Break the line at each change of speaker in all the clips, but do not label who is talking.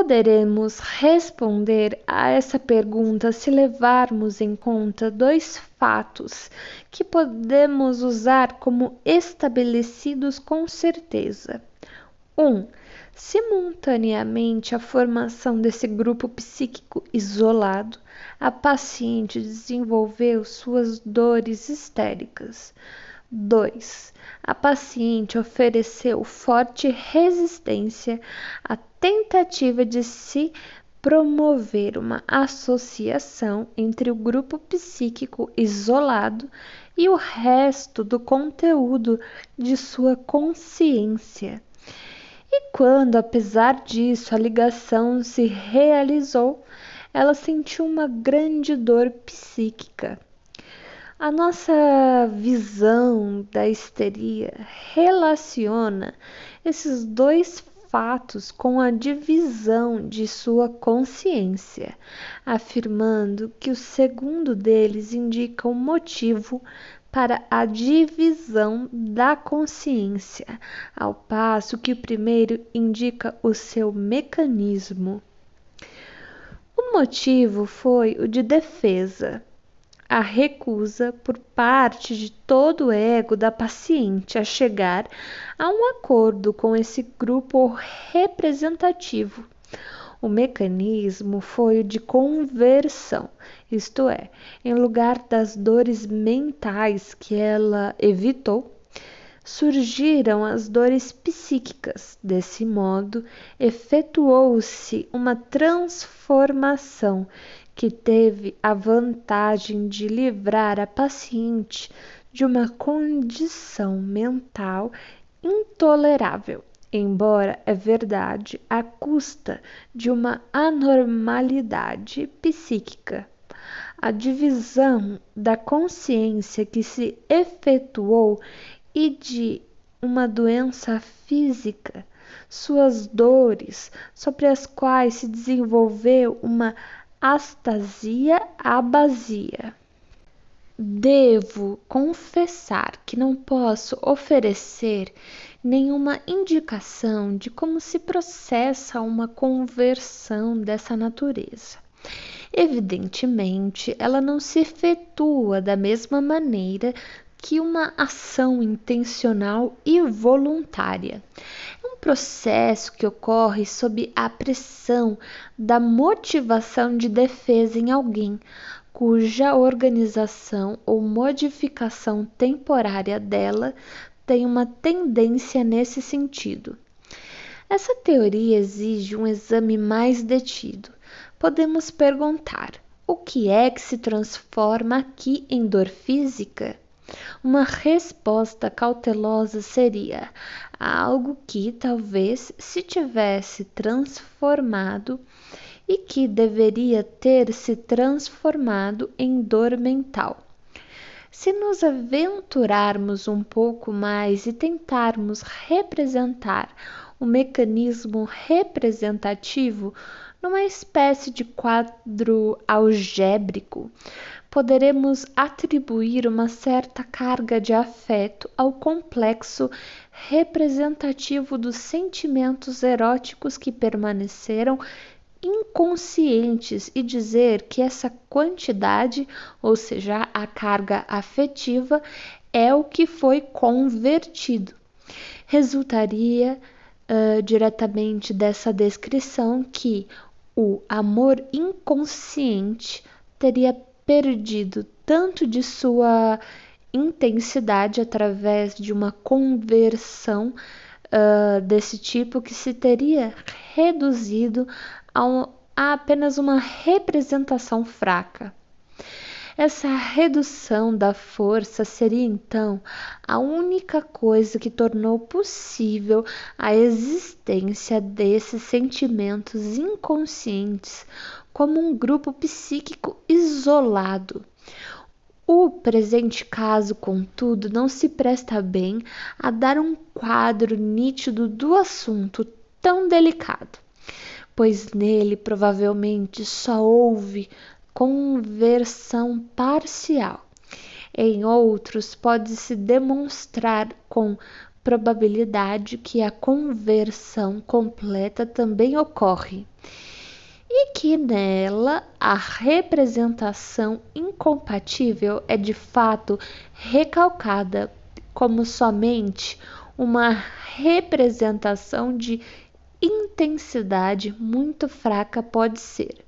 Poderemos responder a essa pergunta se levarmos em conta dois fatos que podemos usar como estabelecidos com certeza. 1. Simultaneamente à formação desse grupo psíquico isolado, a paciente desenvolveu suas dores histéricas. 2. A paciente ofereceu forte resistência à tentativa de se promover uma associação entre o grupo psíquico isolado e o resto do conteúdo de sua consciência. E quando, apesar disso, a ligação se realizou, ela sentiu uma grande dor psíquica. A nossa visão da histeria relaciona esses dois fatos com a divisão de sua consciência, afirmando que o segundo deles indica o motivo para a divisão da consciência, ao passo que o primeiro indica o seu mecanismo. O motivo foi o de defesa. A recusa por parte de todo o ego da paciente a chegar a um acordo com esse grupo representativo. O mecanismo foi o de conversão, isto é, em lugar das dores mentais que ela evitou, surgiram as dores psíquicas. Desse modo, efetuou-se uma transformação que teve a vantagem de livrar a paciente de uma condição mental intolerável, embora é verdade, à custa de uma anormalidade psíquica. A divisão da consciência que se efetuou e de uma doença física, suas dores, sobre as quais se desenvolveu uma abasia. Devo confessar que não posso oferecer nenhuma indicação de como se processa uma conversão dessa natureza. Evidentemente, ela não se efetua da mesma maneira que uma ação intencional e voluntária. É um processo que ocorre sob a pressão da motivação de defesa em alguém, cuja organização ou modificação temporária dela tem uma tendência nesse sentido. Essa teoria exige um exame mais detido. Podemos perguntar: o que é que se transforma aqui em dor física? Uma resposta cautelosa seria algo que talvez se tivesse transformado e que deveria ter se transformado em dor mental. Se nos aventurarmos um pouco mais e tentarmos representar o mecanismo representativo numa espécie de quadro algébrico, poderemos atribuir uma certa carga de afeto ao complexo representativo dos sentimentos eróticos que permaneceram inconscientes e dizer que essa quantidade, ou seja, a carga afetiva, é o que foi convertido. Resultaria diretamente dessa descrição que o amor inconsciente teria perdido tanto de sua intensidade através de uma conversão desse tipo que se teria reduzido a apenas uma representação fraca. Essa redução da força seria então a única coisa que tornou possível a existência desses sentimentos inconscientes como um grupo psíquico isolado. O presente caso, contudo, não se presta bem a dar um quadro nítido do assunto tão delicado, pois nele provavelmente só houve conversão parcial. Em outros, pode-se demonstrar com probabilidade que a conversão completa também ocorre e que nela a representação incompatível é de fato recalcada como somente uma representação de intensidade muito fraca pode ser.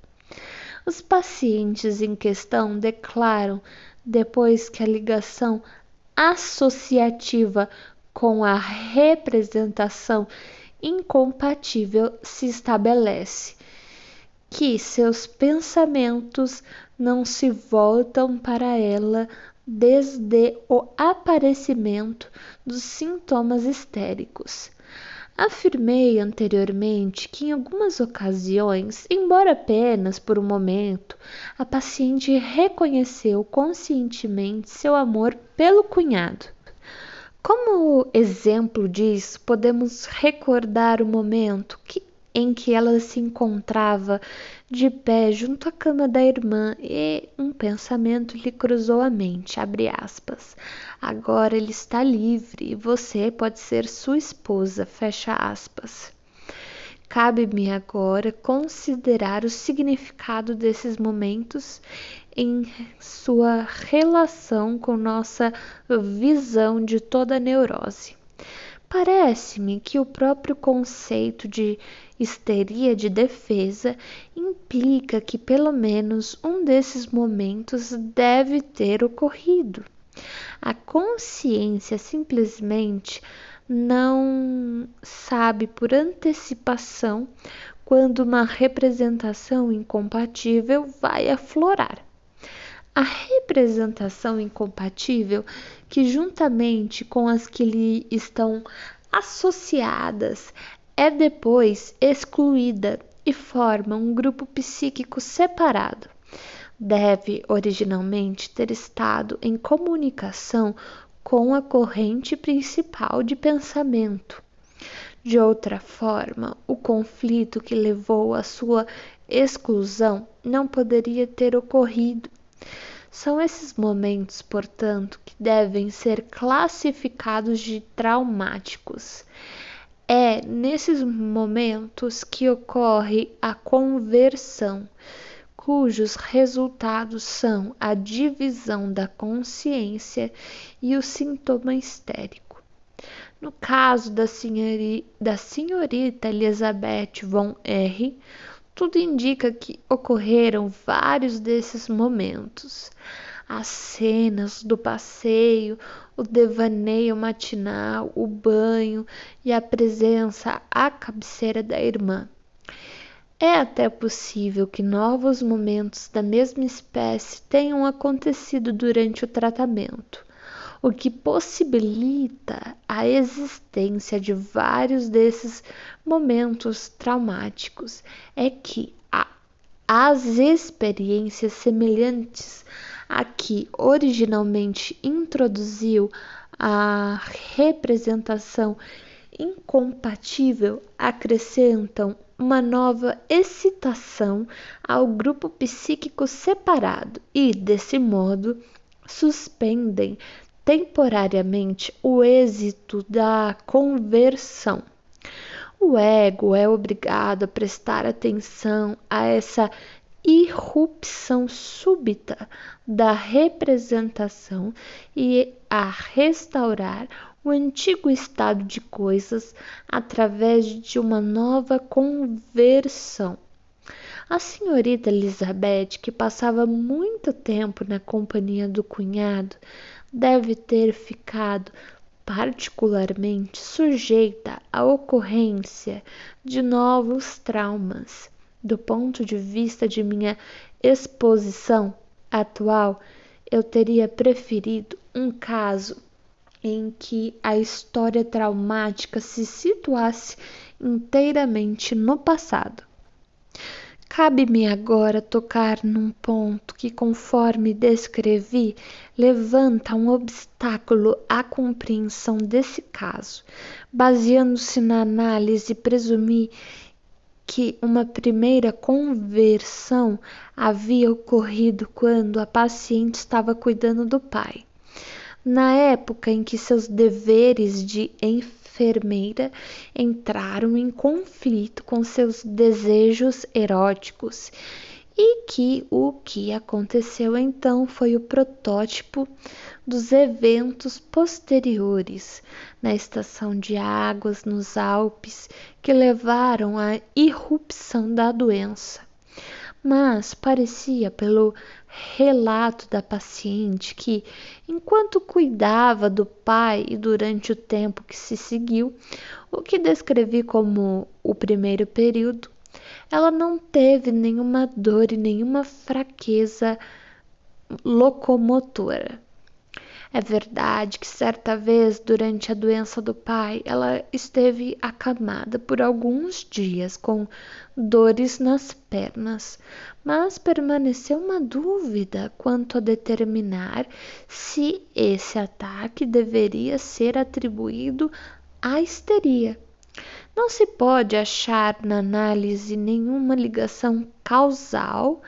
Os pacientes em questão declaram, depois que a ligação associativa com a representação incompatível se estabelece, que seus pensamentos não se voltam para ela desde o aparecimento dos sintomas histéricos. Afirmei anteriormente que em algumas ocasiões, embora apenas por um momento, a paciente reconheceu conscientemente seu amor pelo cunhado. Como exemplo disso, podemos recordar o momento em que ela se encontrava de pé junto à cama da irmã e um pensamento lhe cruzou a mente, abre aspas. Agora ele está livre e você pode ser sua esposa, fecha aspas. Cabe-me agora considerar o significado desses momentos em sua relação com nossa visão de toda a neurose. Parece-me que o próprio conceito de histeria de defesa implica que pelo menos um desses momentos deve ter ocorrido. A consciência simplesmente não sabe por antecipação quando uma representação incompatível vai aflorar. A representação incompatível, que juntamente com as que lhe estão associadas, é depois excluída e forma um grupo psíquico separado, deve originalmente ter estado em comunicação com a corrente principal de pensamento. De outra forma, o conflito que levou à sua exclusão não poderia ter ocorrido. São esses momentos, portanto, que devem ser classificados de traumáticos. É nesses momentos que ocorre a conversão, cujos resultados são a divisão da consciência e o sintoma histérico. No caso da senhorita Elizabeth von R., tudo indica que ocorreram vários desses momentos. As cenas do passeio, o devaneio matinal, o banho e a presença à cabeceira da irmã. É até possível que novos momentos da mesma espécie tenham acontecido durante o tratamento, o que possibilita a existência de vários desses momentos traumáticos. É que as experiências semelhantes a que originalmente introduziu a representação incompatível acrescentam uma nova excitação ao grupo psíquico separado e, desse modo, suspendem temporariamente o êxito da conversão. O ego é obrigado a prestar atenção a essa irrupção súbita da representação e a restaurar o antigo estado de coisas através de uma nova conversão. A senhorita Elizabeth, que passava muito tempo na companhia do cunhado, deve ter ficado particularmente sujeita à ocorrência de novos traumas. Do ponto de vista de minha exposição atual, eu teria preferido um caso em que a história traumática se situasse inteiramente no passado. Cabe-me agora tocar num ponto que, conforme descrevi, levanta um obstáculo à compreensão desse caso. Baseando-se na análise, presumi que uma primeira conversão havia ocorrido quando a paciente estava cuidando do pai. na época em que seus deveres de enfermeira entraram em conflito com seus desejos eróticos e que o que aconteceu então foi o protótipo dos eventos posteriores na estação de águas nos Alpes que levaram à irrupção da doença. Mas parecia, pelo relato da paciente, que, enquanto cuidava do pai e durante o tempo que se seguiu, o que descrevi como o primeiro período, ela não teve nenhuma dor e nenhuma fraqueza locomotora. É verdade que certa vez, durante a doença do pai, ela esteve acamada por alguns dias com dores nas pernas, mas permaneceu uma dúvida quanto a determinar se esse ataque deveria ser atribuído à histeria. Não se pode achar na análise nenhuma ligação causal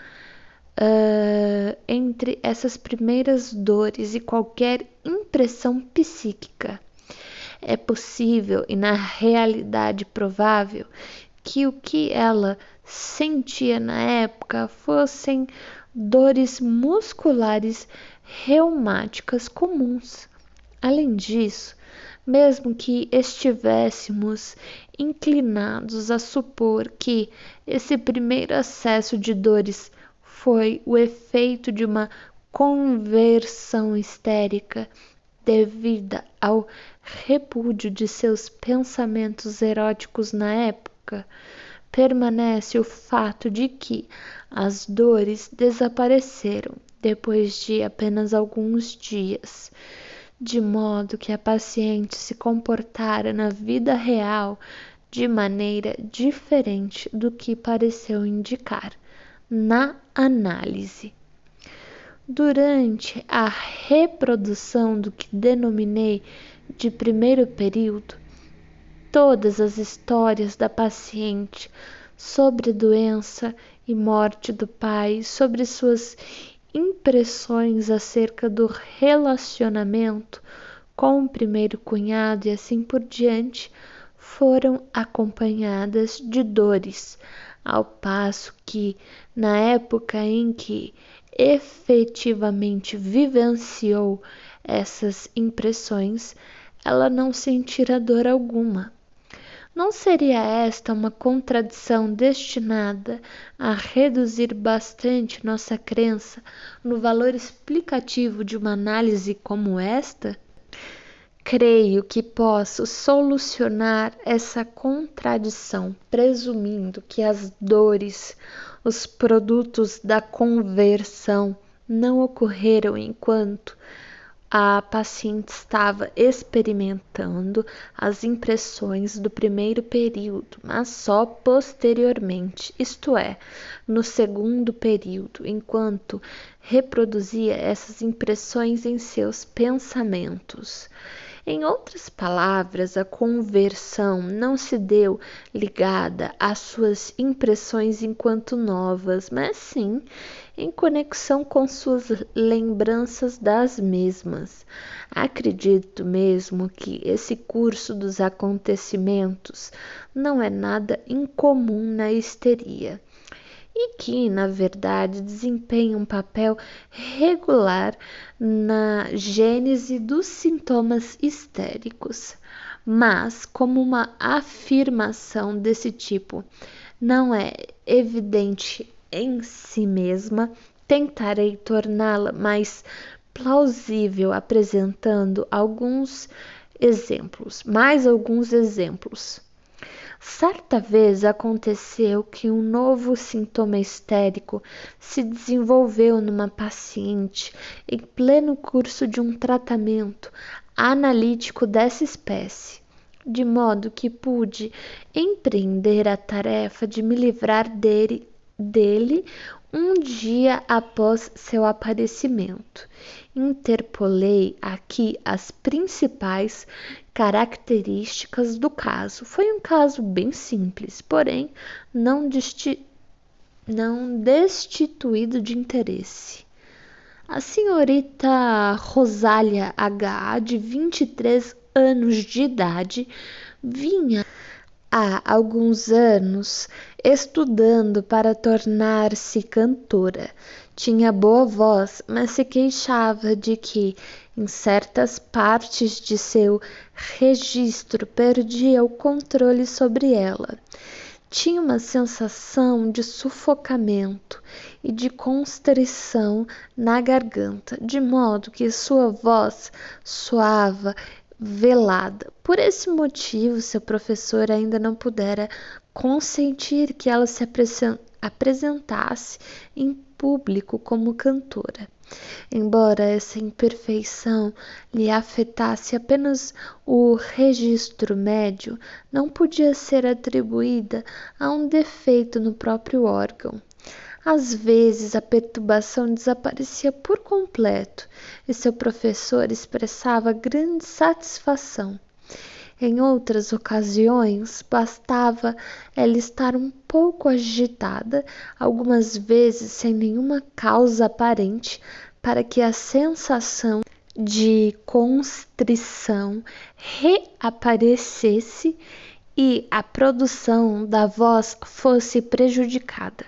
entre essas primeiras dores e qualquer impressão psíquica. É possível e na realidade provável que o que ela sentia na época fossem dores musculares reumáticas comuns. Além disso, mesmo que estivéssemos inclinados a supor que esse primeiro acesso de dores foi o efeito de uma conversão histérica devida ao repúdio de seus pensamentos eróticos na época, permanece o fato de que as dores desapareceram depois de apenas alguns dias, de modo que a paciente se comportara na vida real de maneira diferente do que pareceu indicar na análise. Durante a reprodução do que denominei de primeiro período, todas as histórias da paciente sobre a doença e morte do pai, sobre suas impressões acerca do relacionamento com o primeiro cunhado e assim por diante, foram acompanhadas de dores, ao passo que, na época em que efetivamente vivenciou essas impressões, ela não sentira dor alguma. Não seria esta uma contradição destinada a reduzir bastante nossa crença no valor explicativo de uma análise como esta? Creio que posso solucionar essa contradição presumindo que as dores, os produtos da conversão, não ocorreram enquanto a paciente estava experimentando as impressões do primeiro período, mas só posteriormente, isto é, no segundo período, enquanto reproduzia essas impressões em seus pensamentos. Em outras palavras, a conversão não se deu ligada às suas impressões enquanto novas, mas sim em conexão com suas lembranças das mesmas. Acredito mesmo que esse curso dos acontecimentos não é nada incomum na histeria e que, na verdade, desempenha um papel regular na gênese dos sintomas histéricos. Mas, como uma afirmação desse tipo não é evidente em si mesma, tentarei torná-la mais plausível apresentando mais alguns exemplos. Certa vez aconteceu que um novo sintoma histérico se desenvolveu numa paciente em pleno curso de um tratamento analítico dessa espécie, de modo que pude empreender a tarefa de me livrar dele um dia após seu aparecimento. Interpolei aqui as principais características do caso. Foi um caso bem simples, porém não destituído de interesse. A senhorita Rosália H., de 23 anos de idade, vinha há alguns anos estudando para tornar-se cantora. Tinha boa voz, mas se queixava de que, em certas partes de seu registro, perdia o controle sobre ela. Tinha uma sensação de sufocamento e de constrição na garganta, de modo que sua voz soava velada. Por esse motivo, seu professor ainda não pudera consentir que ela se apresentasse em público como cantora. Embora essa imperfeição lhe afetasse apenas o registro médio, não podia ser atribuída a um defeito no próprio órgão. Às vezes a perturbação desaparecia por completo e seu professor expressava grande satisfação. Em outras ocasiões, bastava ela estar um pouco agitada, algumas vezes sem nenhuma causa aparente, para que a sensação de constrição reaparecesse e a produção da voz fosse prejudicada.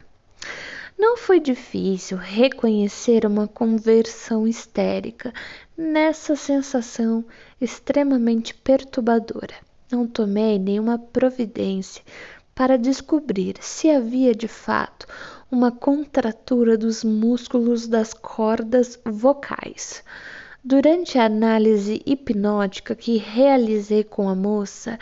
Não foi difícil reconhecer uma conversão histérica nessa sensação extremamente perturbadora. Não tomei nenhuma providência para descobrir se havia de fato uma contratura dos músculos das cordas vocais. Durante a análise hipnótica que realizei com a moça,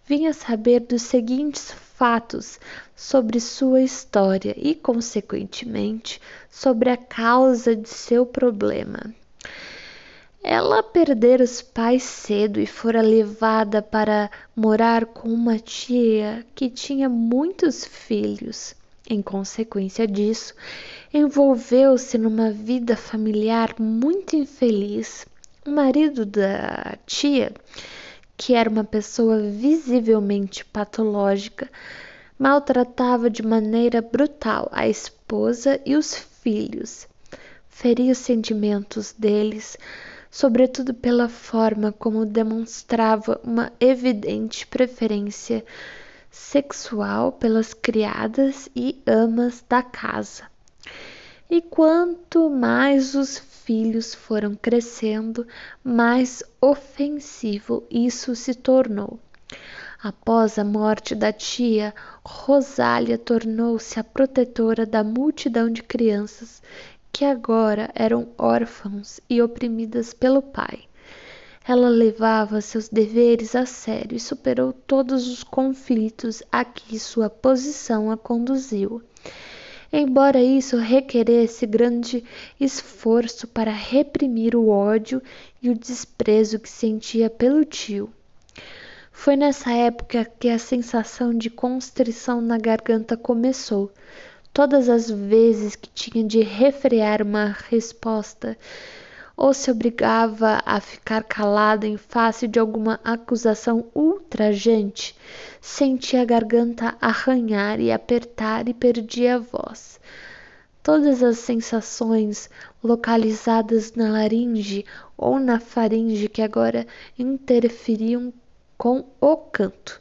vim a saber dos seguintes fatos sobre sua história e, consequentemente, sobre a causa de seu problema. Ela perdera os pais cedo e fora levada para morar com uma tia que tinha muitos filhos. Em consequência disso, envolveu-se numa vida familiar muito infeliz. O marido da tia, que era uma pessoa visivelmente patológica, maltratava de maneira brutal a esposa e os filhos. Feria os sentimentos deles, sobretudo pela forma como demonstrava uma evidente preferência sexual pelas criadas e amas da casa. E quanto mais os filhos foram crescendo, mais ofensivo isso se tornou. Após a morte da tia, Rosália tornou-se a protetora da multidão de crianças que agora eram órfãos e oprimidas pelo pai. Ela levava seus deveres a sério e superou todos os conflitos a que sua posição a conduziu. Embora isso requeresse grande esforço para reprimir o ódio e o desprezo que sentia pelo tio. Foi nessa época que a sensação de constrição na garganta começou. Todas as vezes que tinha de refrear uma resposta, ou se obrigava a ficar calada em face de alguma acusação ultrajante, sentia a garganta arranhar e apertar e perdia a voz. Todas as sensações localizadas na laringe ou na faringe que agora interferiam com o canto.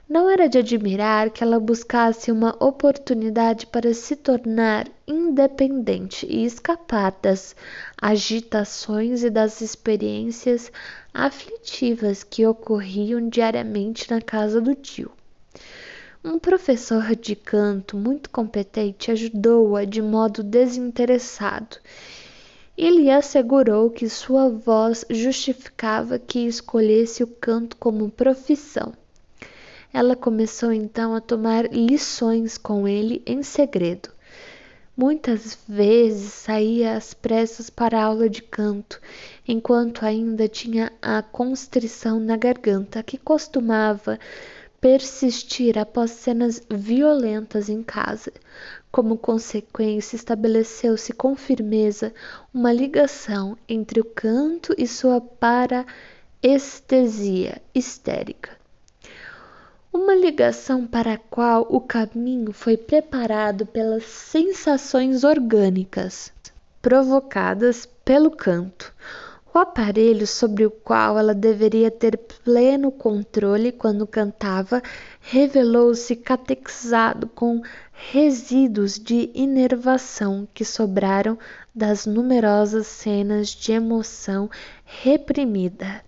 Não era de admirar que ela buscasse uma oportunidade para se tornar independente e escapar das agitações e das experiências aflitivas que ocorriam diariamente na casa do tio. Um professor de canto muito competente ajudou-a de modo desinteressado. Ele assegurou que sua voz justificava que escolhesse o canto como profissão. Ela começou então a tomar lições com ele em segredo. Muitas vezes saía às pressas para a aula de canto, enquanto ainda tinha a constrição na garganta, que costumava persistir após cenas violentas em casa. Como consequência, estabeleceu-se com firmeza uma ligação entre o canto e sua parestesia histérica. Uma ligação para a qual o caminho foi preparado pelas sensações orgânicas. provocadas pelo canto. O aparelho sobre o qual ela deveria ter pleno controle quando cantava revelou-se catequizado com resíduos de inervação que sobraram das numerosas cenas de emoção reprimida.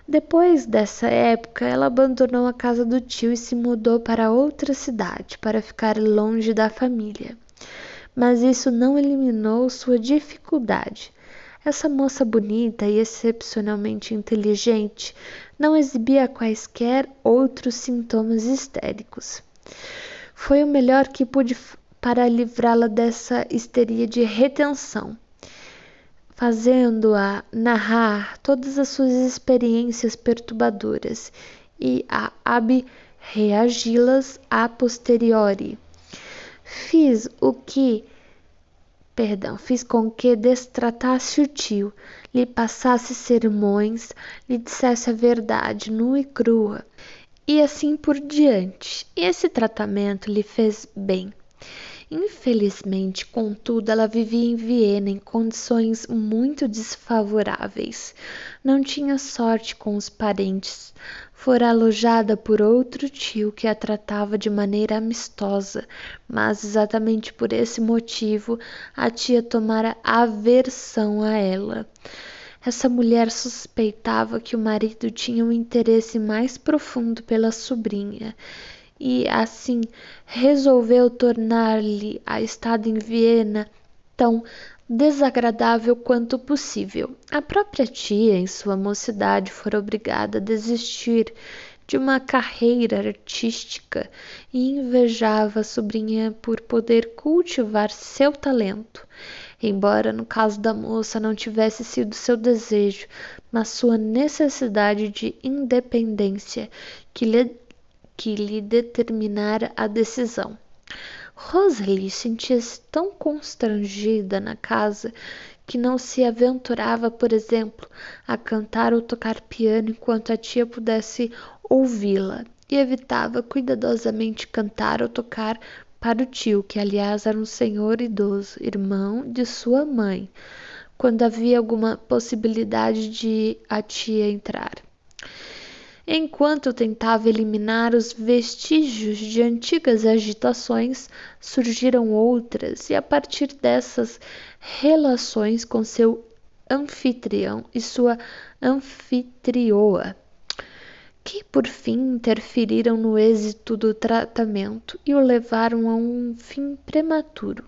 Depois dessa época, ela abandonou a casa do tio e se mudou para outra cidade para ficar longe da família. Mas isso não eliminou sua dificuldade. Essa moça bonita e excepcionalmente inteligente não exibia quaisquer outros sintomas histéricos. Foi o melhor que pude para livrá-la dessa histeria de retenção, fazendo-a narrar todas as suas experiências perturbadoras e a reagi-las a posteriori. Fiz com que destratasse o tio, lhe passasse sermões, lhe dissesse a verdade nua e crua, e assim por diante. Esse tratamento lhe fez bem. Infelizmente, contudo, ela vivia em Viena em condições muito desfavoráveis. Não tinha sorte com os parentes. Fora alojada por outro tio que a tratava de maneira amistosa, mas exatamente por esse motivo a tia tomara aversão a ela. Essa mulher suspeitava que o marido tinha um interesse mais profundo pela sobrinha e, assim, resolveu tornar-lhe a estada em Viena tão desagradável quanto possível. A própria tia, em sua mocidade, fora obrigada a desistir de uma carreira artística e invejava a sobrinha por poder cultivar seu talento, embora no caso da moça não tivesse sido seu desejo, mas sua necessidade de independência que lhe determinara a decisão. Rosalie sentia-se tão constrangida na casa que não se aventurava, por exemplo, a cantar ou tocar piano enquanto a tia pudesse ouvi-la, e evitava cuidadosamente cantar ou tocar para o tio, que aliás era um senhor idoso, irmão de sua mãe, quando havia alguma possibilidade de a tia entrar. Enquanto tentava eliminar os vestígios de antigas agitações, surgiram outras, e a partir dessas relações com seu anfitrião e sua anfitrioa, que por fim interferiram no êxito do tratamento e o levaram a um fim prematuro.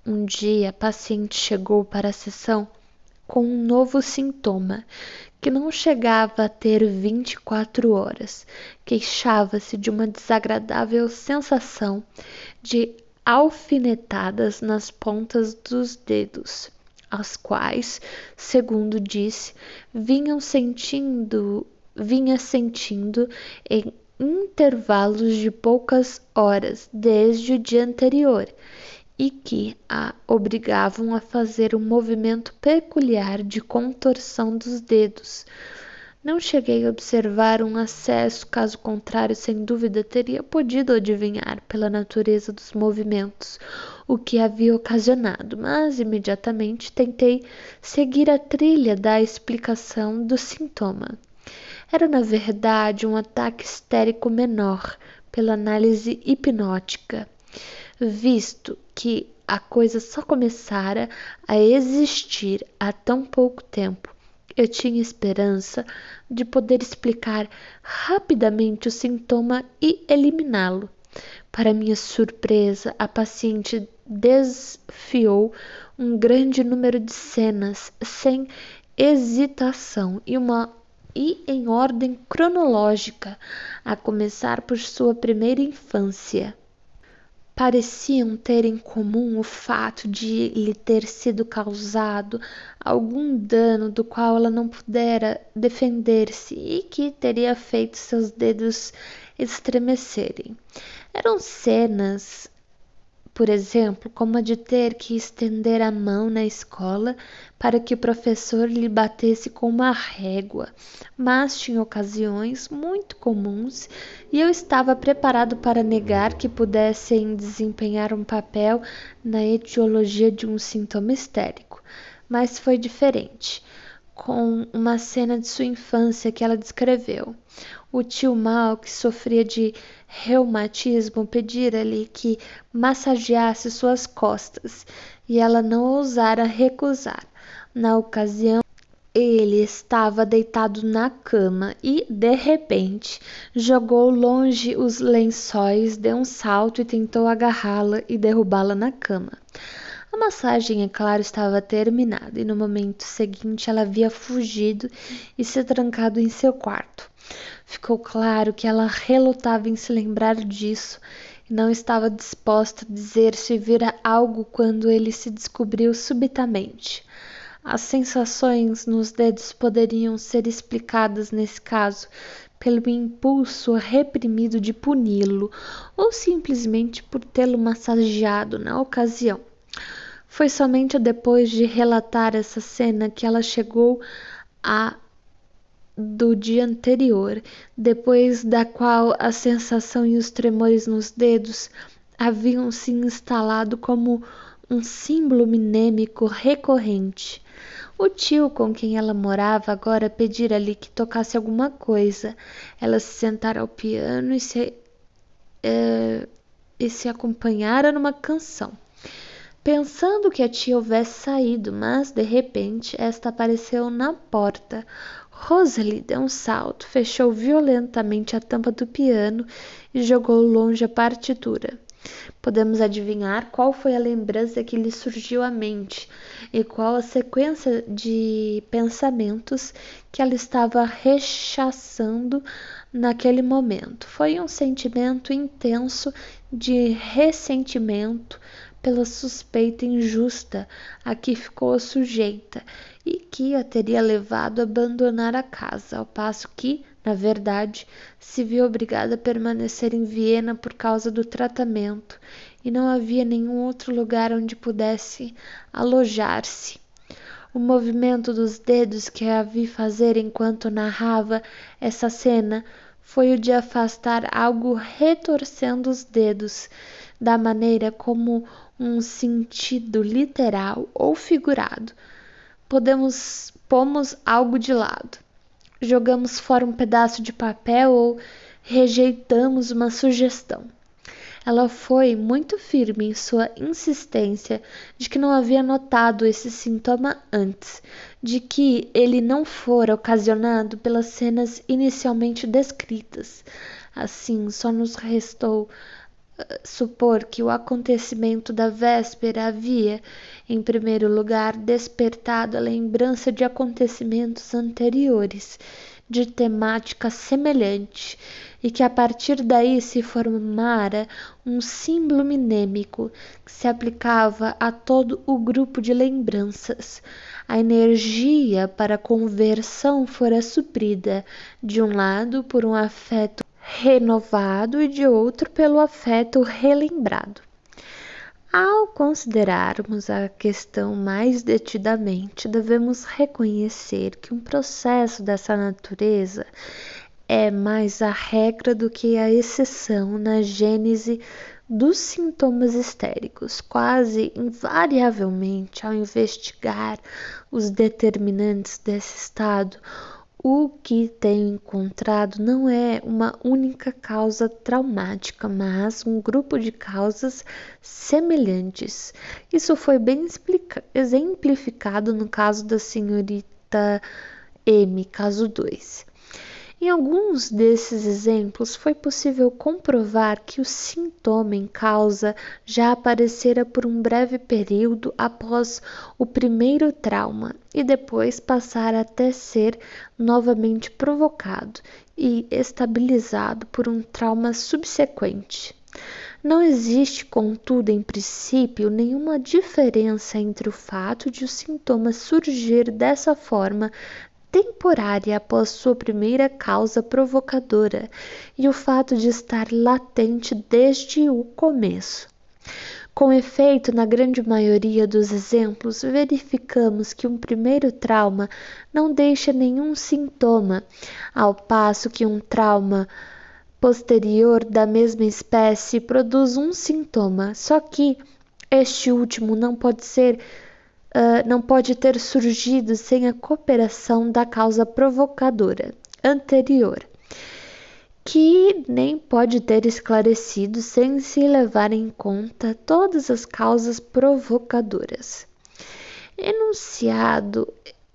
Um dia a paciente chegou para a sessão com um novo sintoma, que não chegava a ter 24 horas. Queixava-se de uma desagradável sensação de alfinetadas nas pontas dos dedos, as quais, segundo disse, vinha sentindo em intervalos de poucas horas desde o dia anterior, e que a obrigavam a fazer um movimento peculiar de contorção dos dedos. Não cheguei a observar um acesso, caso contrário, sem dúvida teria podido adivinhar pela natureza dos movimentos o que havia ocasionado, mas imediatamente tentei seguir a trilha da explicação do sintoma. Era, na verdade, um ataque histérico menor, pela análise hipnótica, visto que a coisa só começara a existir há tão pouco tempo. Eu tinha esperança de poder explicar rapidamente o sintoma e eliminá-lo. Para minha surpresa, a paciente desfiou um grande número de cenas sem hesitação e em ordem cronológica, a começar por sua primeira infância. Pareciam ter em comum o fato de lhe ter sido causado algum dano do qual ela não pudera defender-se e que teria feito seus dedos estremecerem. Eram cenas por exemplo, como a de ter que estender a mão na escola para que o professor lhe batesse com uma régua, mas tinha ocasiões muito comuns e eu estava preparado para negar que pudessem desempenhar um papel na etiologia de um sintoma histérico. Mas foi diferente, com uma cena de sua infância que ela descreveu. O tio Mal, que sofria de reumatismo, pedira-lhe que massageasse suas costas e ela não ousara recusar. Na ocasião, ele estava deitado na cama e, de repente, jogou longe os lençóis, deu um salto e tentou agarrá-la e derrubá-la na cama. A massagem, é claro, estava terminada e no momento seguinte ela havia fugido e se trancado em seu quarto. Ficou claro que ela relutava em se lembrar disso e não estava disposta a dizer se vira algo quando ele se descobriu subitamente. As sensações nos dedos poderiam ser explicadas nesse caso pelo impulso reprimido de puni-lo ou simplesmente por tê-lo massageado na ocasião. Foi somente depois de relatar essa cena que ela chegou a do dia anterior, depois da qual a sensação e os tremores nos dedos haviam se instalado como um símbolo mnêmico recorrente. O tio com quem ela morava agora pedira-lhe que tocasse alguma coisa. Ela se sentara ao piano e se acompanhara numa canção, pensando que a tia houvesse saído, mas de repente esta apareceu na porta. Rosalie deu um salto, fechou violentamente a tampa do piano e jogou longe a partitura. Podemos adivinhar qual foi a lembrança que lhe surgiu à mente e qual a sequência de pensamentos que ela estava rechaçando naquele momento. Foi um sentimento intenso de ressentimento pela suspeita injusta a que ficou sujeita e que a teria levado a abandonar a casa, ao passo que, na verdade, se viu obrigada a permanecer em Viena por causa do tratamento e não havia nenhum outro lugar onde pudesse alojar-se. O movimento dos dedos que a vi fazer enquanto narrava essa cena foi o de afastar algo retorcendo os dedos, da maneira como um sentido literal ou figurado. Pomos algo de lado, jogamos fora um pedaço de papel ou rejeitamos uma sugestão. Ela foi muito firme em sua insistência de que não havia notado esse sintoma antes, de que ele não fora ocasionado pelas cenas inicialmente descritas. Assim, só nos restou supor que o acontecimento da véspera havia, em primeiro lugar, despertado a lembrança de acontecimentos anteriores, de temática semelhante, e que a partir daí se formara um símbolo mnêmico que se aplicava a todo o grupo de lembranças. A energia para a conversão fora suprida, de um lado, por um afeto renovado e de outro pelo afeto relembrado. Ao considerarmos a questão mais detidamente, devemos reconhecer que um processo dessa natureza é mais a regra do que a exceção na gênese dos sintomas histéricos. Quase invariavelmente, ao investigar os determinantes desse estado, o que tenho encontrado não é uma única causa traumática, mas um grupo de causas semelhantes. Isso foi bem exemplificado no caso da senhorita M, caso 2. Em alguns desses exemplos, foi possível comprovar que o sintoma em causa já aparecera por um breve período após o primeiro trauma e depois passara até ser novamente provocado e estabilizado por um trauma subsequente. Não existe, contudo, em princípio, nenhuma diferença entre o fato de o sintoma surgir dessa forma temporária após sua primeira causa provocadora e o fato de estar latente desde o começo. Com efeito, na grande maioria dos exemplos, verificamos que um primeiro trauma não deixa nenhum sintoma, ao passo que um trauma posterior da mesma espécie produz um sintoma, só que este último não pode ter surgido sem a cooperação da causa provocadora anterior, que nem pode ter esclarecido sem se levar em conta todas as causas provocadoras. Enunciado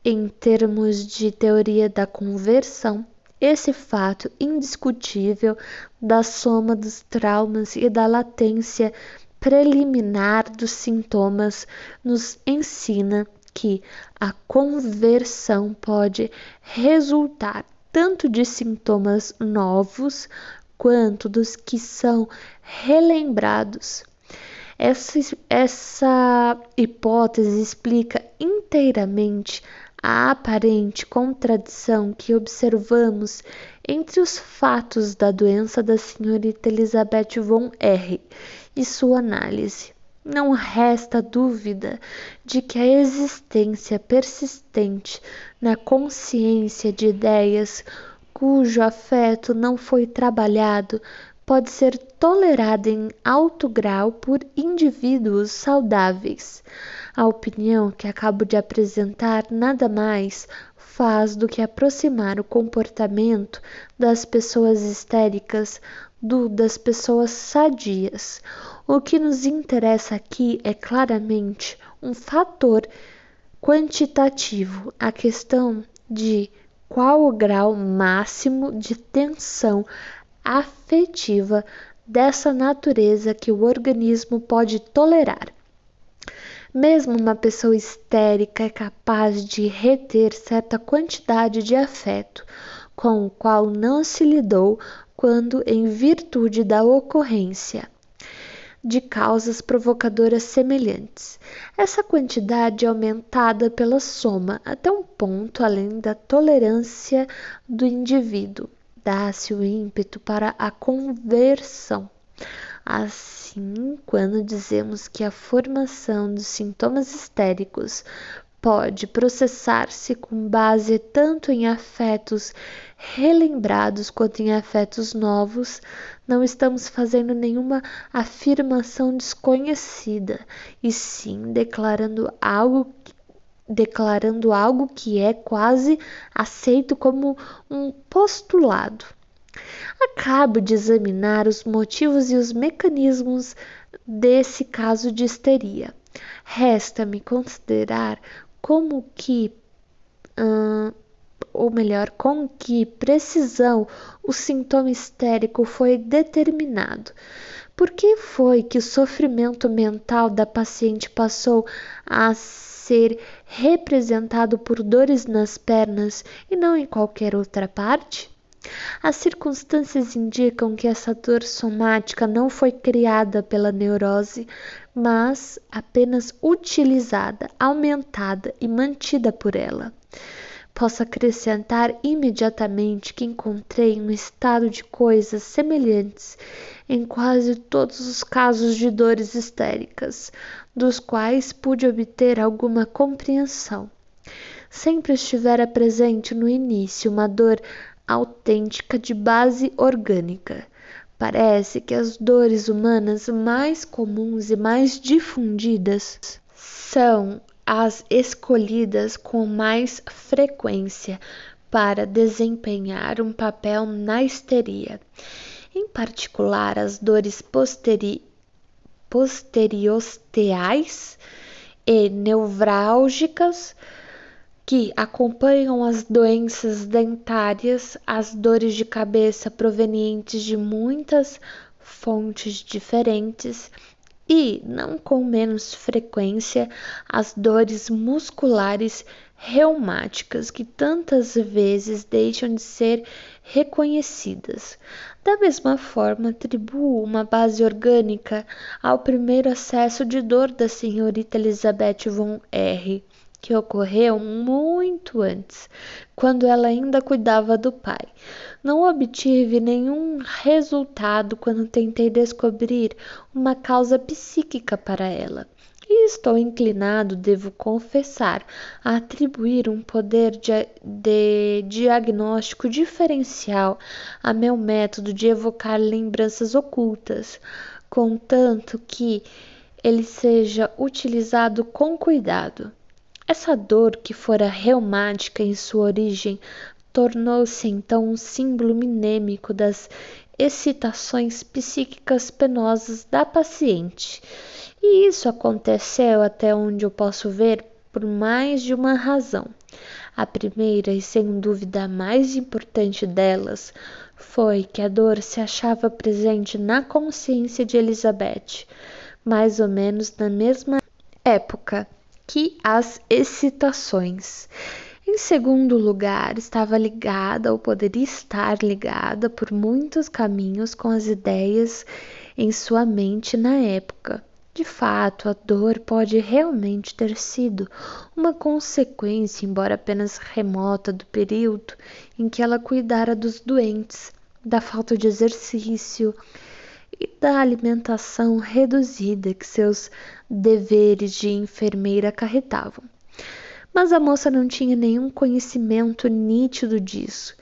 em termos de teoria da conversão, esse fato indiscutível da soma dos traumas e da latência preliminar dos sintomas nos ensina que a conversão pode resultar tanto de sintomas novos quanto dos que são relembrados. Essa hipótese explica inteiramente a aparente contradição que observamos entre os fatos da doença da senhorita Elizabeth von R. e sua análise. Não resta dúvida de que a existência persistente na consciência de ideias cujo afeto não foi trabalhado pode ser tolerada em alto grau por indivíduos saudáveis. A opinião que acabo de apresentar nada mais faz do que aproximar o comportamento das pessoas histéricas do das pessoas sadias. O que nos interessa aqui é claramente um fator quantitativo, a questão de qual o grau máximo de tensão afetiva dessa natureza que o organismo pode tolerar. Mesmo uma pessoa histérica é capaz de reter certa quantidade de afeto, com o qual não se lidou quando, em virtude da ocorrência de causas provocadoras semelhantes. Essa quantidade é aumentada pela soma até um ponto além da tolerância do indivíduo. Dá-se o ímpeto para a conversão. Assim, quando dizemos que a formação dos sintomas histéricos pode processar-se com base tanto em afetos relembrados quanto em afetos novos, não estamos fazendo nenhuma afirmação desconhecida, e sim declarando algo que é quase aceito como um postulado. Acabo de examinar os motivos e os mecanismos desse caso de histeria. Resta-me considerar com que precisão o sintoma histérico foi determinado. Por que foi que o sofrimento mental da paciente passou a ser representado por dores nas pernas e não em qualquer outra parte? As circunstâncias indicam que essa dor somática não foi criada pela neurose, mas apenas utilizada, aumentada e mantida por ela. Posso acrescentar imediatamente que encontrei um estado de coisas semelhantes em quase todos os casos de dores histéricas, dos quais pude obter alguma compreensão. Sempre estivera presente no início uma dor autêntica de base orgânica. Parece que as dores humanas mais comuns e mais difundidas são as escolhidas com mais frequência para desempenhar um papel na histeria. Em particular, as dores posteriosteais e nevrálgicas que acompanham as doenças dentárias, as dores de cabeça provenientes de muitas fontes diferentes e, não com menos frequência, as dores musculares reumáticas que tantas vezes deixam de ser reconhecidas. Da mesma forma, atribuo uma base orgânica ao primeiro acesso de dor da senhorita Elizabeth von R., que ocorreu muito antes, quando ela ainda cuidava do pai. Não obtive nenhum resultado quando tentei descobrir uma causa psíquica para ela. E estou inclinado, devo confessar, a atribuir um poder de diagnóstico diferencial a meu método de evocar lembranças ocultas, contanto que ele seja utilizado com cuidado. Essa dor, que fora reumática em sua origem, tornou-se então um símbolo minêmico das excitações psíquicas penosas da paciente. E isso aconteceu, até onde eu posso ver, por mais de uma razão. A primeira, e sem dúvida a mais importante delas, foi que a dor se achava presente na consciência de Elizabeth, mais ou menos na mesma época que as excitações. Em segundo lugar, estava ligada, ou poderia estar ligada, por muitos caminhos com as ideias em sua mente na época. De fato, a dor pode realmente ter sido uma consequência, embora apenas remota, do período em que ela cuidara dos doentes, da falta de exercício e da alimentação reduzida que seus deveres de enfermeira acarretavam. Mas a moça não tinha nenhum conhecimento nítido disso.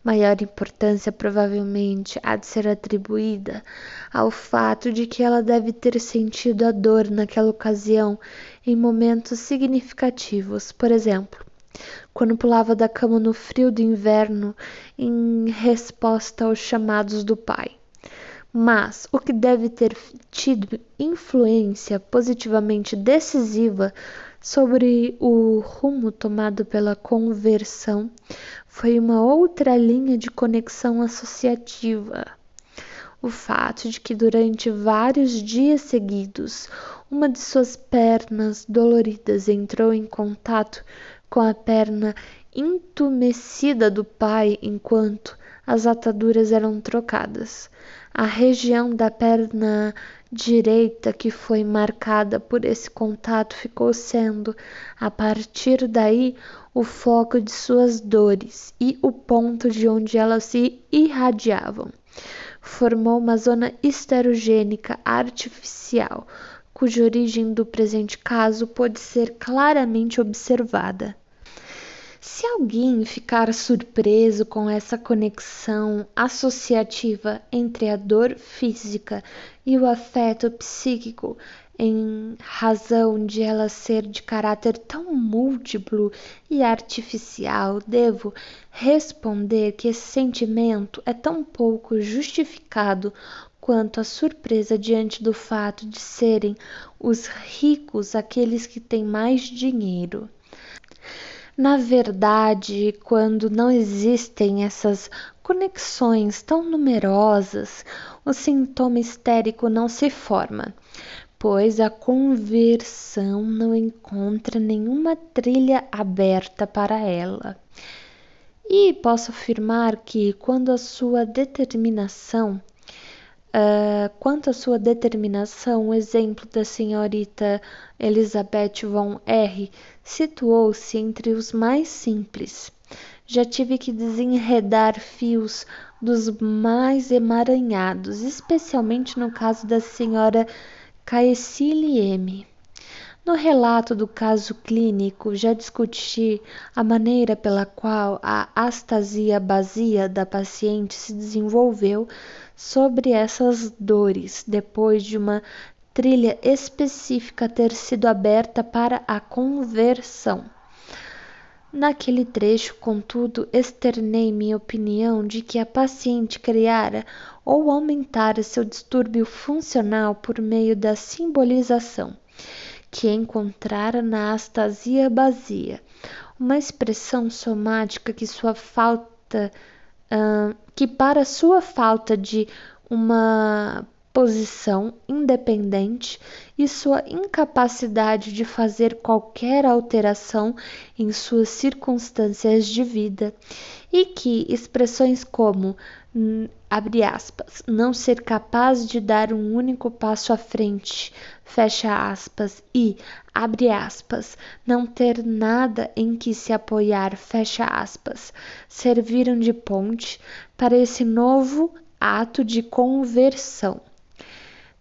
Maior importância provavelmente há de ser atribuída ao fato de que ela deve ter sentido a dor naquela ocasião em momentos significativos. Por exemplo, quando pulava da cama no frio do inverno em resposta aos chamados do pai. Mas o que deve ter tido influência positivamente decisiva sobre o rumo tomado pela conversão foi uma outra linha de conexão associativa. O fato de que durante vários dias seguidos uma de suas pernas doloridas entrou em contato com a perna entumecida do pai enquanto as ataduras eram trocadas. A região da perna direita que foi marcada por esse contato ficou sendo, a partir daí, o foco de suas dores e o ponto de onde elas se irradiavam. Formou uma zona esterogênica artificial, cuja origem do presente caso pode ser claramente observada. Se alguém ficar surpreso com essa conexão associativa entre a dor física e o afeto psíquico, em razão de ela ser de caráter tão múltiplo e artificial, devo responder que esse sentimento é tão pouco justificado quanto a surpresa diante do fato de serem os ricos aqueles que têm mais dinheiro. Na verdade, quando não existem essas conexões tão numerosas, o sintoma histérico não se forma, pois a conversão não encontra nenhuma trilha aberta para ela. E posso afirmar que, quanto à sua determinação, o exemplo da senhorita Elizabeth von R. situou-se entre os mais simples. Já tive que desenredar fios dos mais emaranhados, especialmente no caso da senhora Caecile M. No relato do caso clínico, já discuti a maneira pela qual a astasia basia da paciente se desenvolveu sobre essas dores, depois de uma trilha específica ter sido aberta para a conversão. Naquele trecho, contudo, externei minha opinião de que a paciente criara ou aumentara seu distúrbio funcional por meio da simbolização, que encontrara na astasia basia, uma expressão somática que para sua falta de uma posição independente e sua incapacidade de fazer qualquer alteração em suas circunstâncias de vida, e que expressões como abre aspas, não ser capaz de dar um único passo à frente, fecha aspas, e, abre aspas, não ter nada em que se apoiar, fecha aspas, serviram de ponte para esse novo ato de conversão.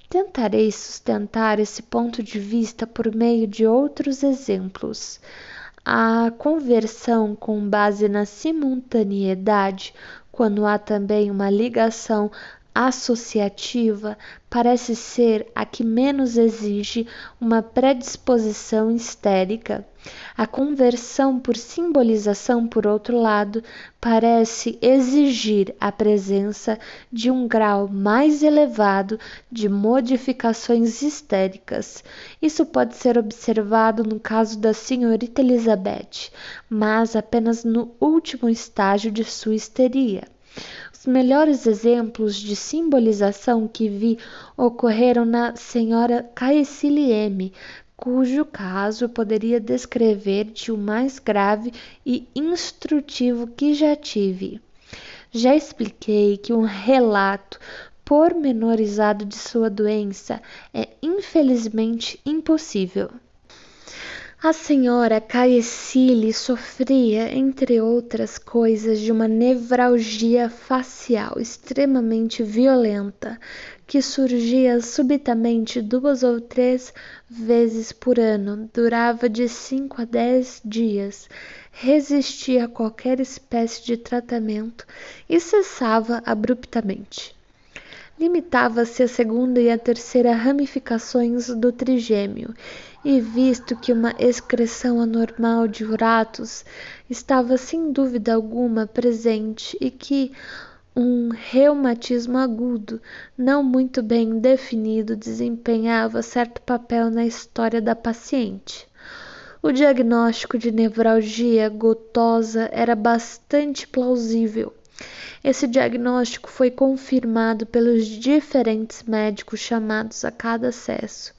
Tentarei sustentar esse ponto de vista por meio de outros exemplos. A conversão com base na simultaneidade, quando há também uma ligação associativa, parece ser a que menos exige uma predisposição histérica. A conversão por simbolização, por outro lado, parece exigir a presença de um grau mais elevado de modificações histéricas. Isso pode ser observado no caso da senhorita Elizabeth, mas apenas no último estágio de sua histeria. Os melhores exemplos de simbolização que vi ocorreram na senhora Caecile M., cujo caso eu poderia descrever de o mais grave e instrutivo que já tive. Já expliquei que um relato pormenorizado de sua doença é infelizmente impossível. A senhora Caecile sofria, entre outras coisas, de uma nevralgia facial extremamente violenta, que surgia subitamente 2 ou 3 vezes por ano, durava de 5 a 10 dias, resistia a qualquer espécie de tratamento e cessava abruptamente. Limitava-se à segunda e à terceira ramificações do trigêmeo, e visto que uma excreção anormal de uratos estava sem dúvida alguma presente e que um reumatismo agudo, não muito bem definido, desempenhava certo papel na história da paciente. O diagnóstico de nevralgia gotosa era bastante plausível. Esse diagnóstico foi confirmado pelos diferentes médicos chamados a cada acesso.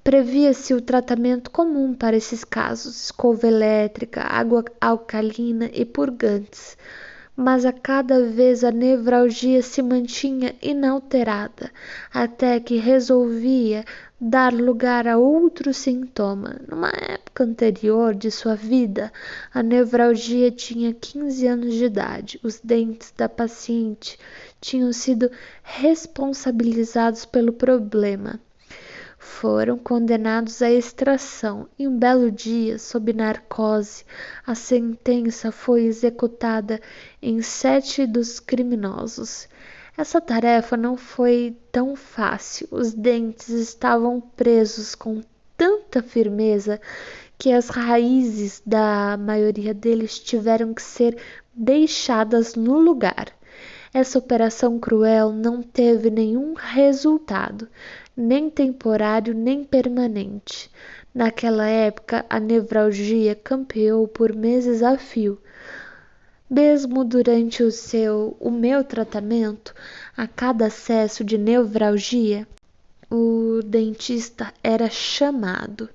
Previa-se o tratamento comum para esses casos, escova elétrica, água alcalina e purgantes, mas a cada vez a nevralgia se mantinha inalterada, até que resolvia dar lugar a outro sintoma. Numa época anterior de sua vida, a nevralgia tinha 15 anos de idade. Os dentes da paciente tinham sido responsabilizados pelo problema. Foram condenados à extração e um belo dia, sob narcose, a sentença foi executada em 7 dos criminosos. Essa tarefa não foi tão fácil. Os dentes estavam presos com tanta firmeza que as raízes da maioria deles tiveram que ser deixadas no lugar. Essa operação cruel não teve nenhum resultado, nem temporário nem permanente. Naquela época, a nevralgia campeou por meses a fio. Mesmo durante o meu tratamento, a cada acesso de nevralgia, o dentista era chamado.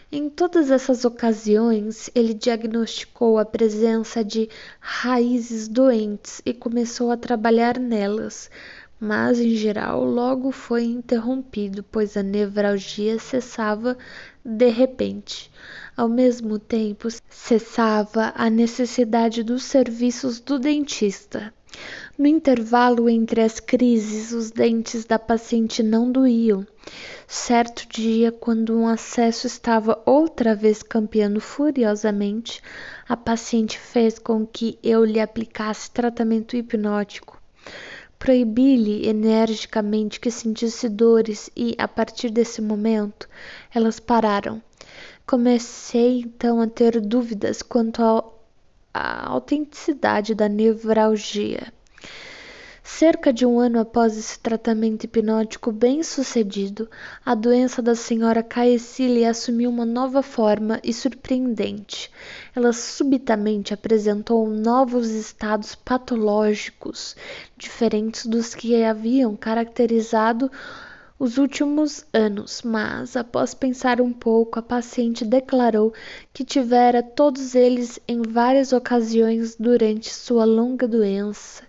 Em todas essas ocasiões, ele diagnosticou a presença de raízes doentes e começou a trabalhar nelas, mas em geral logo foi interrompido, pois a nevralgia cessava de repente. Ao mesmo tempo, cessava a necessidade dos serviços do dentista. No intervalo entre as crises, os dentes da paciente não doíam. Certo dia, quando um acesso estava outra vez campeando furiosamente, a paciente fez com que eu lhe aplicasse tratamento hipnótico. Proibi-lhe energicamente que sentisse dores e, a partir desse momento, elas pararam. Comecei então a ter dúvidas quanto à autenticidade da nevralgia. Cerca de 1 ano após esse tratamento hipnótico bem-sucedido, a doença da senhora Caecile assumiu uma nova forma e surpreendente. Ela subitamente apresentou novos estados patológicos, diferentes dos que haviam caracterizado os últimos anos, mas, após pensar um pouco, a paciente declarou que tivera todos eles em várias ocasiões durante sua longa doença,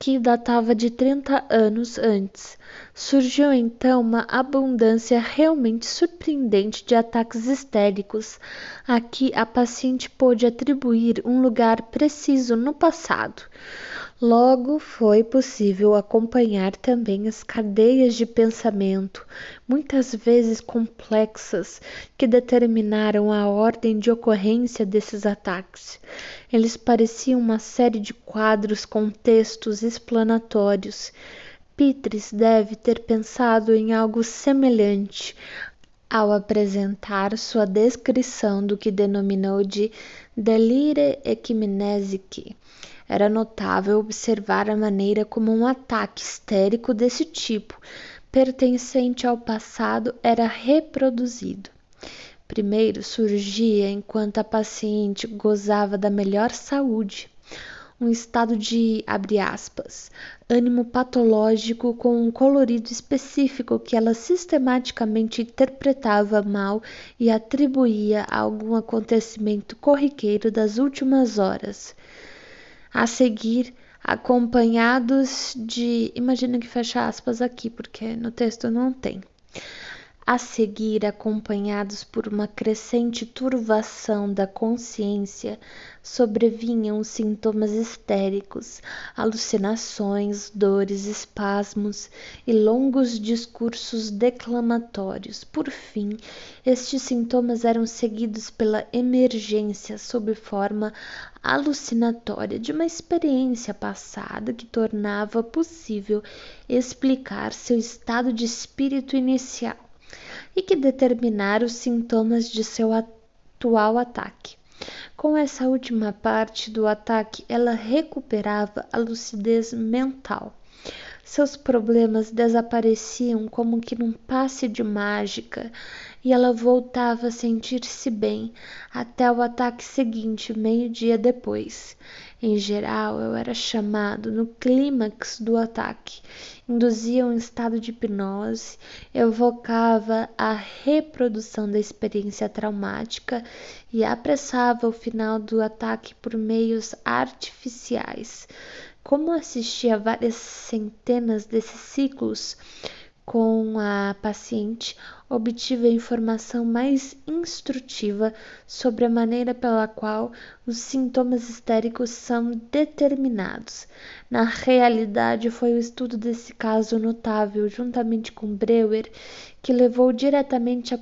que datava de 30 anos antes. Surgiu então uma abundância realmente surpreendente de ataques histéricos, a que a paciente pôde atribuir um lugar preciso no passado. Logo, foi possível acompanhar também as cadeias de pensamento, muitas vezes complexas, que determinaram a ordem de ocorrência desses ataques. Eles pareciam uma série de quadros com textos explanatórios. Pitres deve ter pensado em algo semelhante ao apresentar sua descrição do que denominou de delire ecmnésique. Era notável observar a maneira como um ataque histérico desse tipo, pertencente ao passado, era reproduzido. Primeiro surgia enquanto a paciente gozava da melhor saúde, um estado de, abre aspas, ânimo patológico com um colorido específico que ela sistematicamente interpretava mal e atribuía a algum acontecimento corriqueiro das últimas horas. A seguir, acompanhados de... Imagina que fecha aspas aqui, porque no texto não tem. A seguir, acompanhados por uma crescente turvação da consciência, sobrevinham os sintomas histéricos, alucinações, dores, espasmos e longos discursos declamatórios. Por fim, estes sintomas eram seguidos pela emergência sob forma alucinatória de uma experiência passada que tornava possível explicar seu estado de espírito inicial e que determinara os sintomas de seu atual ataque. Com essa última parte do ataque, ela recuperava a lucidez mental. Seus problemas desapareciam como que num passe de mágica e ela voltava a sentir-se bem até o ataque seguinte, meio-dia depois. Em geral, eu era chamado no clímax do ataque, induzia um estado de hipnose, evocava a reprodução da experiência traumática e apressava o final do ataque por meios artificiais. Como assisti a várias centenas desses ciclos com a paciente, obtive a informação mais instrutiva sobre a maneira pela qual os sintomas histéricos são determinados. Na realidade, foi o estudo desse caso notável, juntamente com Breuer, que levou diretamente à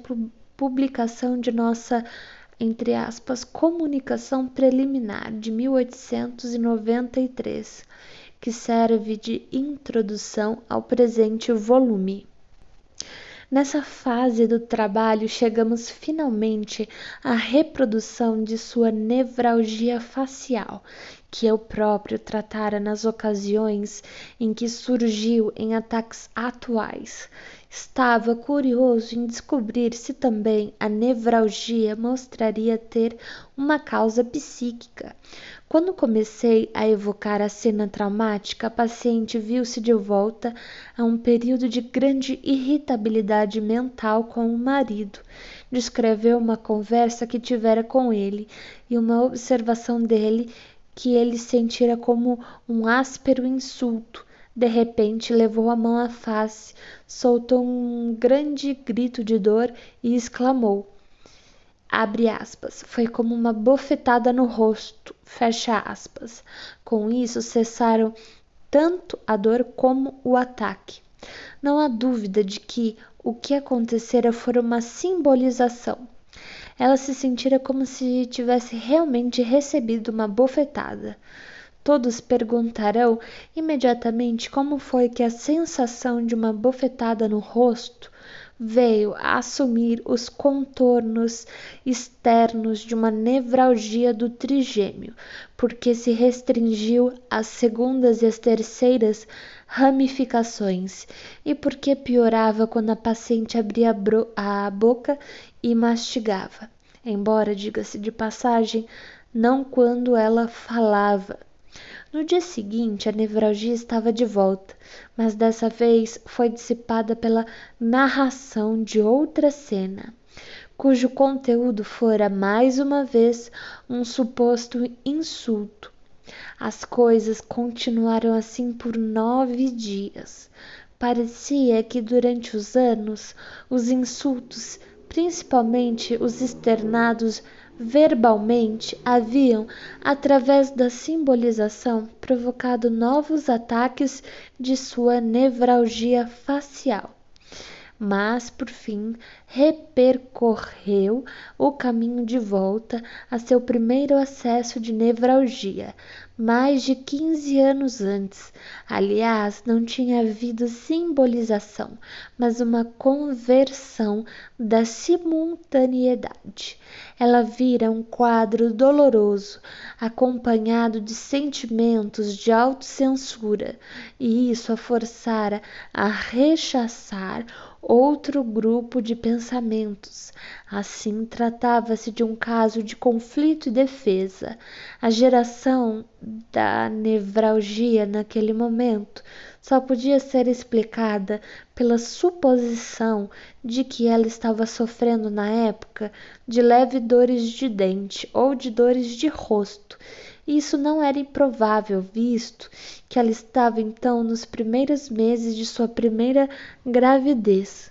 publicação de nossa, entre aspas, comunicação preliminar de 1893, que serve de introdução ao presente volume. Nessa fase do trabalho, chegamos finalmente à reprodução de sua nevralgia facial, que eu próprio tratara nas ocasiões em que surgiu em ataques atuais. Estava curioso em descobrir se também a nevralgia mostraria ter uma causa psíquica. Quando comecei a evocar a cena traumática, a paciente viu-se de volta a um período de grande irritabilidade mental com o marido. Descreveu uma conversa que tivera com ele e uma observação dele que ele sentira como um áspero insulto. De repente, levou a mão à face, soltou um grande grito de dor e exclamou, abre aspas, foi como uma bofetada no rosto, fecha aspas. Com isso, cessaram tanto a dor como o ataque. Não há dúvida de que o que acontecera fora uma simbolização. Ela se sentira como se tivesse realmente recebido uma bofetada. Todos perguntarão imediatamente como foi que a sensação de uma bofetada no rosto veio a assumir os contornos externos de uma nevralgia do trigêmeo, porque se restringiu às segundas e às terceiras ramificações, e porque piorava quando a paciente abria a boca e mastigava, embora, diga-se de passagem, não quando ela falava. No dia seguinte, a nevralgia estava de volta, mas dessa vez foi dissipada pela narração de outra cena, cujo conteúdo fora mais uma vez um suposto insulto. As coisas continuaram assim por 9 dias. Parecia que durante os anos, os insultos, principalmente os externados verbalmente, haviam, através da simbolização, provocado novos ataques de sua nevralgia facial. Mas, por fim, repercorreu o caminho de volta a seu primeiro acesso de nevralgia, mais de 15 anos antes. Aliás, não tinha havido simbolização, mas uma conversão da simultaneidade. Ela vira um quadro doloroso, acompanhado de sentimentos de autocensura, e isso a forçara a rechaçar outro grupo de pensamentos. Assim, tratava-se de um caso de conflito e defesa. A geração da nevralgia naquele momento só podia ser explicada pela suposição de que ela estava sofrendo na época de leves dores de dente ou de dores de rosto. Isso não era improvável, visto que ela estava então nos primeiros meses de sua primeira gravidez.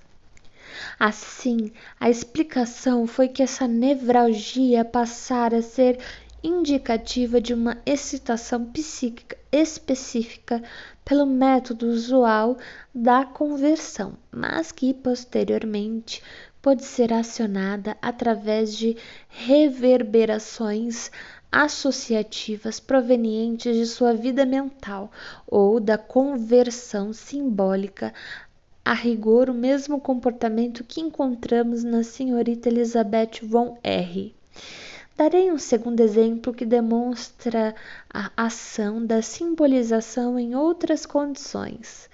Assim, a explicação foi que essa nevralgia passara a ser indicativa de uma excitação psíquica específica pelo método usual da conversão, mas que posteriormente pode ser acionada através de reverberações associativas provenientes de sua vida mental ou da conversão simbólica. A rigor, o mesmo comportamento que encontramos na senhorita Elizabeth von R. Darei um segundo exemplo que demonstra a ação da simbolização em outras condições.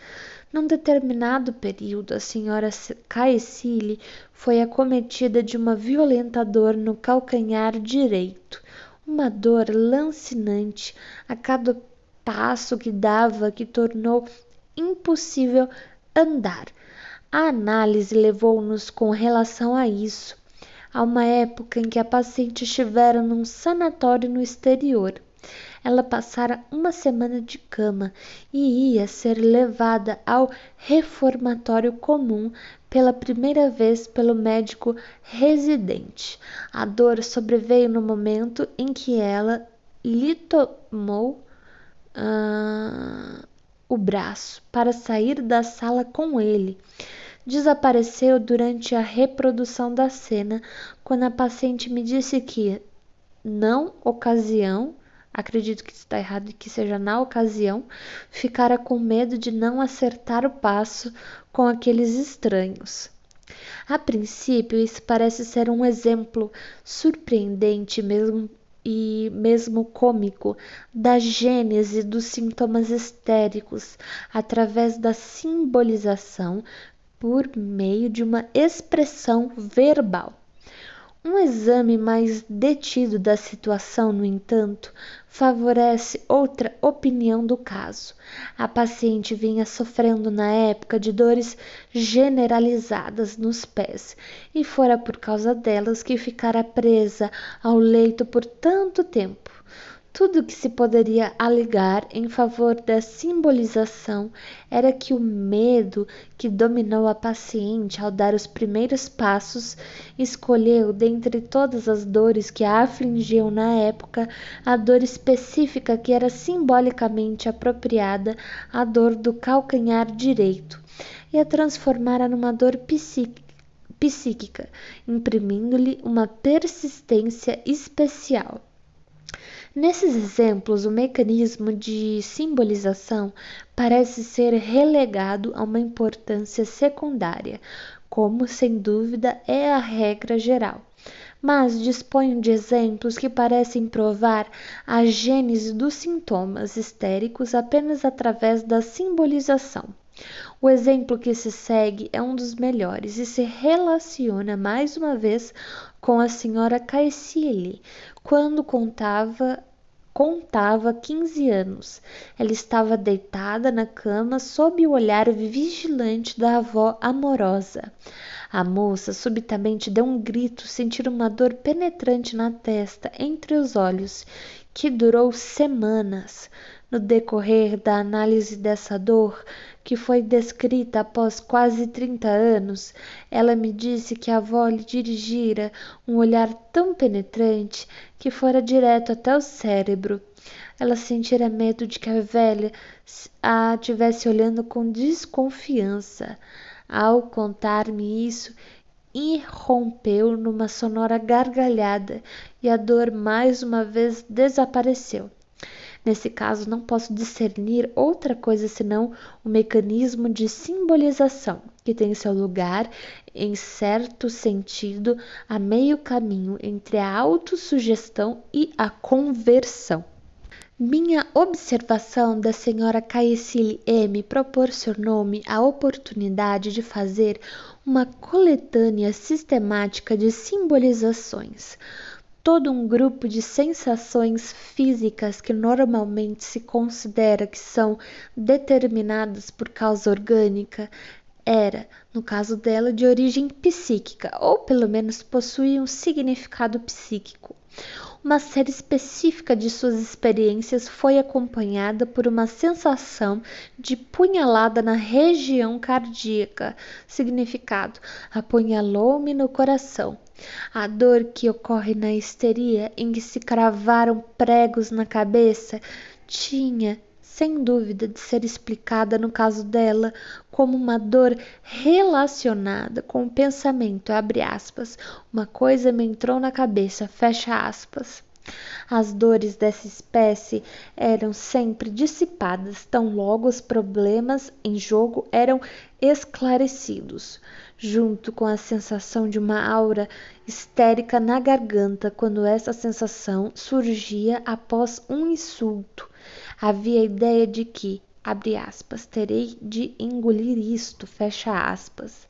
Num determinado período, a senhora Caecile foi acometida de uma violenta dor no calcanhar direito, uma dor lancinante a cada passo que dava que tornou impossível andar. A análise levou-nos com relação a isso a uma época em que a paciente estivera num sanatório no exterior. Ela passara uma semana de cama e ia ser levada ao reformatório comum pela primeira vez pelo médico residente. A dor sobreveio no momento em que ela lhe tomou o braço para sair da sala com ele. Desapareceu durante a reprodução da cena, quando a paciente me disse que, não ocasião, acredito que está errado e que seja na ocasião, ficara com medo de não acertar o passo com aqueles estranhos. A princípio, isso parece ser um exemplo surpreendente e mesmo cômico da gênese dos sintomas histéricos através da simbolização por meio de uma expressão verbal. Um exame mais detido da situação, no entanto, favorece outra opinião do caso. A paciente vinha sofrendo na época de dores generalizadas nos pés, e fora por causa delas que ficara presa ao leito por tanto tempo. Tudo que se poderia alegar em favor da simbolização era que o medo que dominou a paciente ao dar os primeiros passos escolheu, dentre todas as dores que a afligiam na época, a dor específica que era simbolicamente apropriada, a dor do calcanhar direito, e a transformara numa dor psíquica, imprimindo-lhe uma persistência especial. Nesses exemplos, o mecanismo de simbolização parece ser relegado a uma importância secundária, como sem dúvida é a regra geral. Mas disponho de exemplos que parecem provar a gênese dos sintomas histéricos apenas através da simbolização. O exemplo que se segue é um dos melhores e se relaciona mais uma vez com a senhora Caecile, quando contava 15 anos. Ela estava deitada na cama sob o olhar vigilante da avó amorosa. A moça subitamente deu um grito, sentindo uma dor penetrante na testa, entre os olhos, que durou semanas. No decorrer da análise dessa dor, que foi descrita após quase 30 anos, ela me disse que a avó lhe dirigira um olhar tão penetrante que fora direto até o cérebro. Ela sentira medo de que a velha a tivesse olhando com desconfiança. Ao contar-me isso, irrompeu numa sonora gargalhada e a dor mais uma vez desapareceu. Nesse caso, não posso discernir outra coisa senão o mecanismo de simbolização, que tem seu lugar, em certo sentido, a meio caminho entre a autossugestão e a conversão. Minha observação da senhora Caecile M. proporcionou-me a oportunidade de fazer uma coletânea sistemática de simbolizações. Todo um grupo de sensações físicas que normalmente se considera que são determinadas por causa orgânica era, no caso dela, de origem psíquica, ou pelo menos possuía um significado psíquico. Uma série específica de suas experiências foi acompanhada por uma sensação de punhalada na região cardíaca. Significado: apunhalou-me no coração. A dor que ocorre na histeria, em que se cravaram pregos na cabeça, tinha, sem dúvida, de ser explicada no caso dela como uma dor relacionada com o pensamento, abre aspas, uma coisa me entrou na cabeça, fecha aspas. As dores dessa espécie eram sempre dissipadas, tão logo os problemas em jogo eram esclarecidos, junto com a sensação de uma aura histérica na garganta, quando essa sensação surgia após um insulto. Havia a ideia de que, abre aspas, terei de engolir isto, fecha aspas.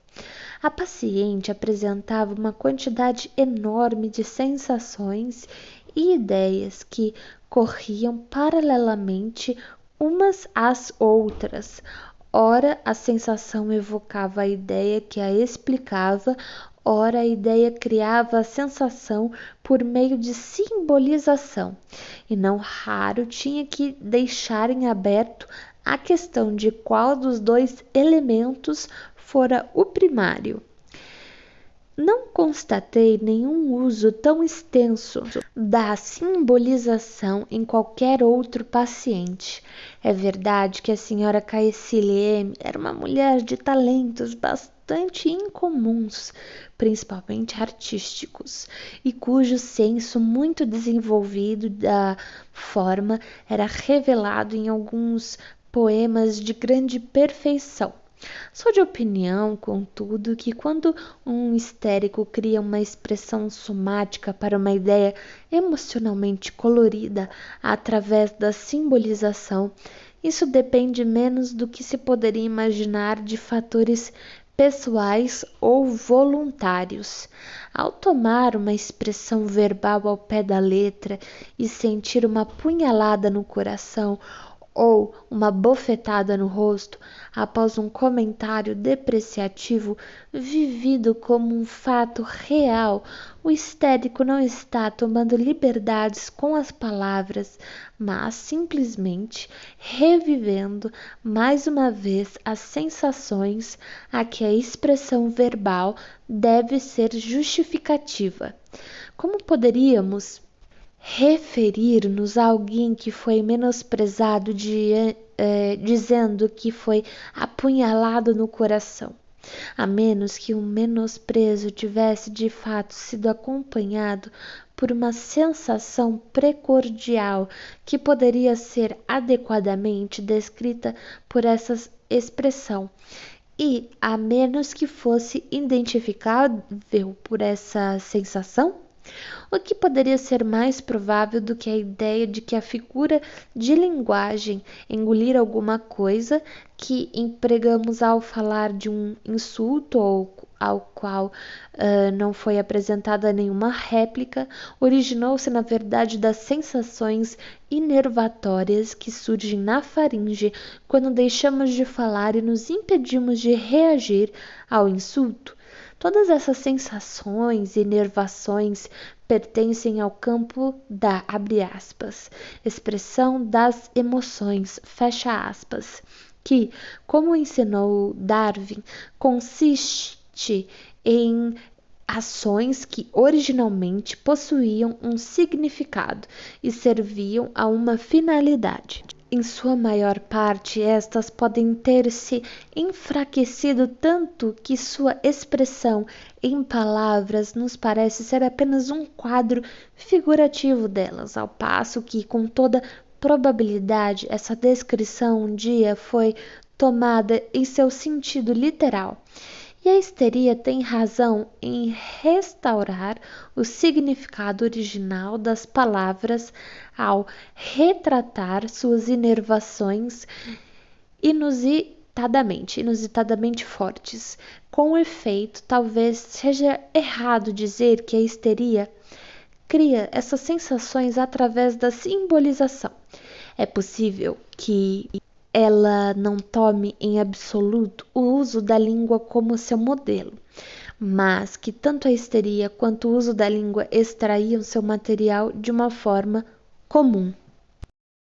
A paciente apresentava uma quantidade enorme de sensações e ideias que corriam paralelamente umas às outras. Ora, a sensação evocava a ideia que a explicava, ora a ideia criava a sensação por meio de simbolização, e não raro tinha que deixar em aberto a questão de qual dos dois elementos fora o primário. Não constatei nenhum uso tão extenso da simbolização em qualquer outro paciente. É verdade que a senhora Caecile M. era uma mulher de talentos bastante incomuns, principalmente artísticos, e cujo senso muito desenvolvido da forma era revelado em alguns poemas de grande perfeição. Sou de opinião, contudo, que quando um histérico cria uma expressão somática para uma ideia emocionalmente colorida através da simbolização, isso depende menos do que se poderia imaginar de fatores pessoais ou voluntários. Ao tomar uma expressão verbal ao pé da letra e sentir uma punhalada no coração ou uma bofetada no rosto após um comentário depreciativo vivido como um fato real, o histérico não está tomando liberdades com as palavras, mas simplesmente revivendo mais uma vez as sensações a que a expressão verbal deve ser justificativa. Como poderíamos referir-nos a alguém que foi menosprezado dizendo que foi apunhalado no coração, a menos que o menosprezo tivesse de fato sido acompanhado por uma sensação precordial que poderia ser adequadamente descrita por essa expressão, e a menos que fosse identificável por essa sensação? O que poderia ser mais provável do que a ideia de que a figura de linguagem engolir alguma coisa que empregamos ao falar de um insulto ou ao qual não foi apresentada nenhuma réplica, originou-se na verdade das sensações inervatórias que surgem na faringe quando deixamos de falar e nos impedimos de reagir ao insulto? Todas essas sensações e inervações pertencem ao campo da, abre aspas, expressão das emoções, fecha aspas, que, como ensinou Darwin, consiste em ações que originalmente possuíam um significado e serviam a uma finalidade. Em sua maior parte, estas podem ter se enfraquecido tanto que sua expressão em palavras nos parece ser apenas um quadro figurativo delas, ao passo que, com toda probabilidade, essa descrição um dia foi tomada em seu sentido literal. E a histeria tem razão em restaurar o significado original das palavras ao retratar suas inervações inusitadamente fortes. Com efeito, talvez seja errado dizer que a histeria cria essas sensações através da simbolização. É possível que ela não tome em absoluto o uso da língua como seu modelo, mas que tanto a histeria quanto o uso da língua extraíam seu material de uma forma comum.